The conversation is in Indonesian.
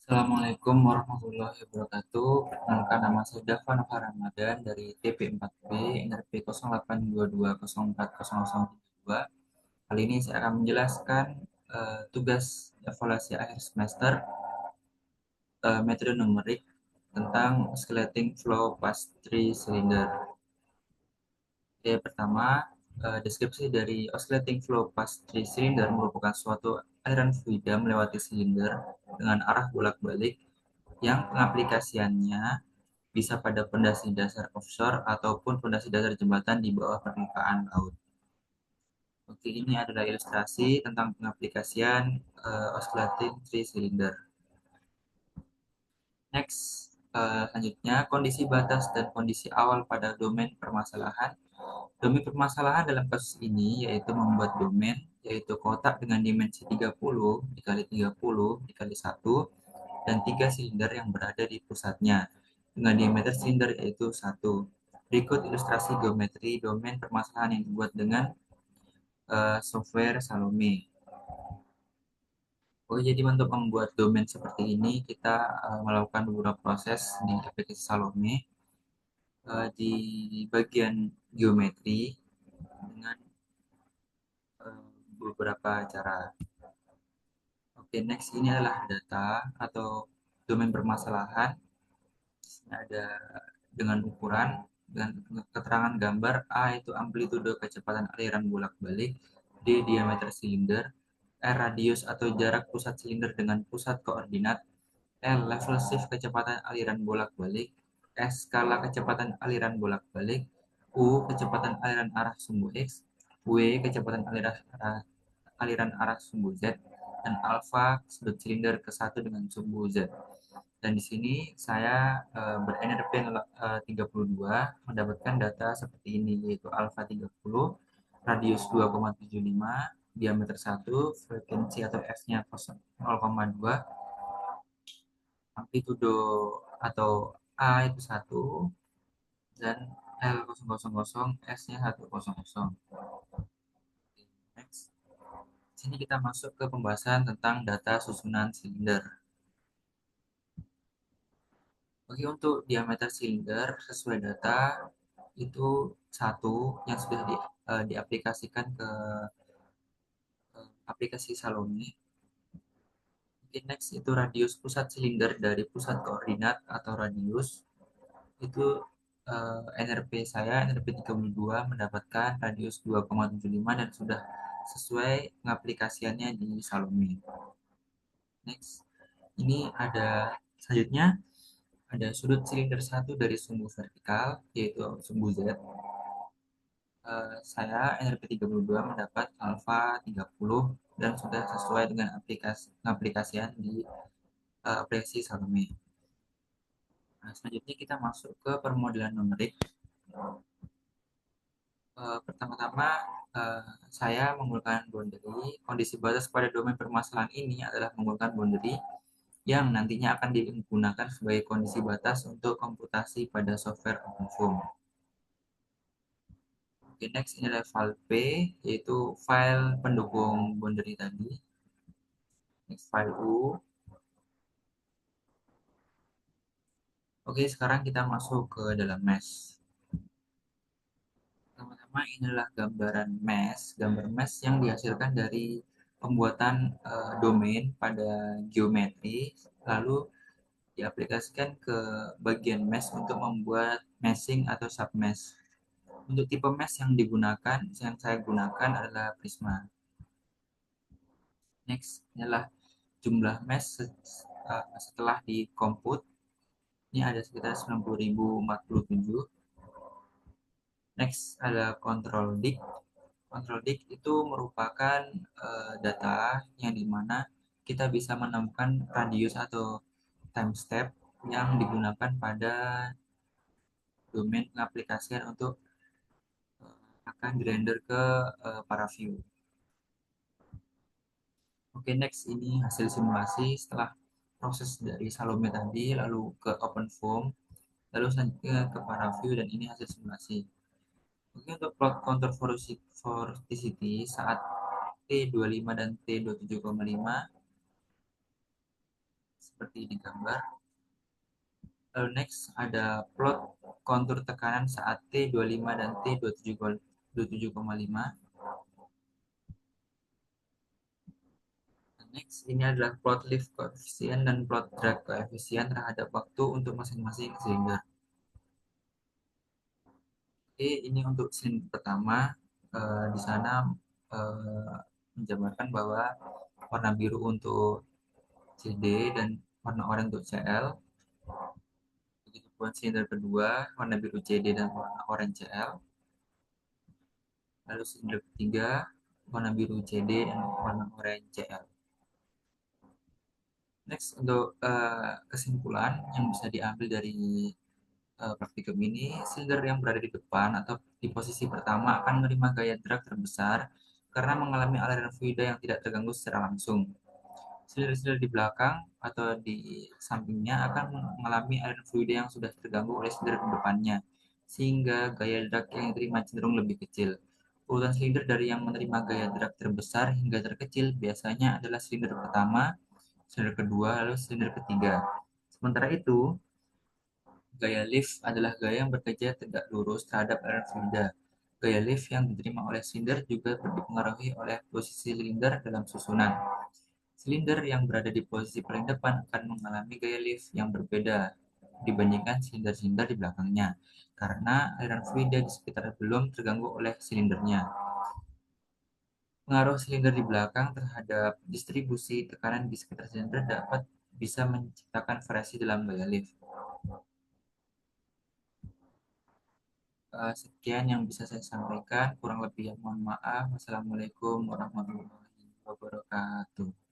Assalamualaikum warahmatullahi wabarakatuh. Perkenalkan, nama saya Dava Nova Ramadan dari TP4B NRP 0822040032. Kali ini saya akan menjelaskan tugas evaluasi akhir semester metode numerik tentang oscillating flow past 3 cylinder. Oke, pertama, deskripsi dari oscillating flow past 3 cylinder merupakan suatu aliran fluida melewati silinder dengan arah bolak-balik yang pengaplikasiannya bisa pada fondasi dasar offshore ataupun fondasi dasar jembatan di bawah permukaan laut. Oke, ini adalah ilustrasi tentang pengaplikasian oscillating three cylinder. Next, selanjutnya kondisi batas dan kondisi awal pada domain permasalahan. Domain permasalahan dalam kasus ini yaitu membuat domain yaitu kotak dengan dimensi 30 dikali 30 dikali 1 dan 3 silinder yang berada di pusatnya dengan diameter silinder yaitu 1. Berikut ilustrasi geometri domain permasalahan yang dibuat dengan software Salome. Oke, jadi untuk membuat domain seperti ini kita melakukan beberapa proses di aplikasi Salome. Di bagian geometri dengan uh, beberapa cara. Oke, next ini adalah data atau domain permasalahan. Ada dengan ukuran dengan keterangan gambar A itu amplitude kecepatan aliran bolak-balik, D diameter silinder, R radius atau jarak pusat silinder dengan pusat koordinat, L level shift kecepatan aliran bolak-balik, S skala kecepatan aliran bolak-balik, U kecepatan aliran arah sumbu X, W kecepatan aliran arah sumbu Z, dan alfa sudut silinder ke satu dengan sumbu Z. Dan di sini saya ber-NRP 32 mendapatkan data seperti ini, yaitu alfa 30, radius 2,75, diameter 1, frekuensi atau F-nya 0,2, amplitudo atau A itu 1, dan L000, S-nya 100. Next. Sini kita masuk ke pembahasan tentang data susunan silinder. Oke, untuk diameter silinder sesuai data itu satu yang sudah diaplikasikan ke aplikasi Salome. Oke, next itu radius pusat silinder dari pusat koordinat atau radius itu NRP saya NRP 32 mendapatkan radius 2,75 dan sudah sesuai pengaplikasiannya di Salome. Next, ini ada selanjutnya ada sudut silinder satu dari sumbu vertikal yaitu sumbu Z. Saya NRP 32 mendapat alfa 30 dan sudah sesuai dengan aplikasian di aplikasi Salome. Nah, selanjutnya kita masuk ke permodelan numerik. Pertama-tama saya menggunakan boundary. Kondisi batas pada domain permasalahan ini adalah menggunakan boundary yang nantinya akan digunakan sebagai kondisi batas untuk komputasi pada software OpenFOAM. Oke, next ini adalah file P, yaitu file pendukung boundary tadi. Next file U. Oke, sekarang kita masuk ke dalam mesh. Pertama-tama inilah gambaran mesh, gambar mesh yang dihasilkan dari pembuatan domain pada geometri, lalu diaplikasikan ke bagian mesh untuk membuat meshing atau submesh. Untuk tipe mesh yang digunakan, yang saya gunakan adalah Prisma. Next, inilah jumlah mesh setelah dikomput. Ini ada sekitar 90.047. Next ada control dict. Control dict itu merupakan data yang dimana kita bisa menemukan radius atau time step yang digunakan pada domain pengaplikasian untuk akan dirender ke para view. Oke, next ini hasil simulasi setelah proses dari Salome tadi lalu ke OpenFOAM lalu selanjutnya ke para view dan ini hasil simulasi. Oke, untuk plot contour vorticity saat T25 dan T27,5 seperti di gambar. Lalu next ada plot kontur tekanan saat T25 dan T27,5. Next, ini adalah plot lift koefisien dan plot drag koefisien terhadap waktu untuk masing-masing silinder. Oke, ini untuk silinder pertama. Di sana eh, menjabarkan bahwa warna biru untuk CD dan warna oranye untuk CL. Begitu pun silinder kedua, warna biru CD dan warna oranye CL. Lalu silinder ketiga, warna biru CD dan warna oranye CL. Next, untuk kesimpulan yang bisa diambil dari praktikum ini, silinder yang berada di depan atau di posisi pertama akan menerima gaya drag terbesar karena mengalami aliran fluida yang tidak terganggu secara langsung. Silinder-silinder di belakang atau di sampingnya akan mengalami aliran fluida yang sudah terganggu oleh silinder di depannya, sehingga gaya drag yang diterima cenderung lebih kecil. Urutan silinder dari yang menerima gaya drag terbesar hingga terkecil biasanya adalah silinder pertama, silinder kedua, lalu silinder ketiga. Sementara itu, gaya lift adalah gaya yang bekerja tegak lurus terhadap aliran fluida. Gaya lift yang diterima oleh silinder juga dipengaruhi oleh posisi silinder dalam susunan. Silinder yang berada di posisi paling depan akan mengalami gaya lift yang berbeda dibandingkan silinder-silinder di belakangnya, karena aliran fluida di sekitar belum terganggu oleh silindernya. Pengaruh silinder di belakang terhadap distribusi tekanan di sekitar silinder dapat bisa menciptakan variasi dalam gaya lift. Sekian yang bisa saya sampaikan, kurang lebih mohon maaf. Wassalamualaikum warahmatullahi wabarakatuh.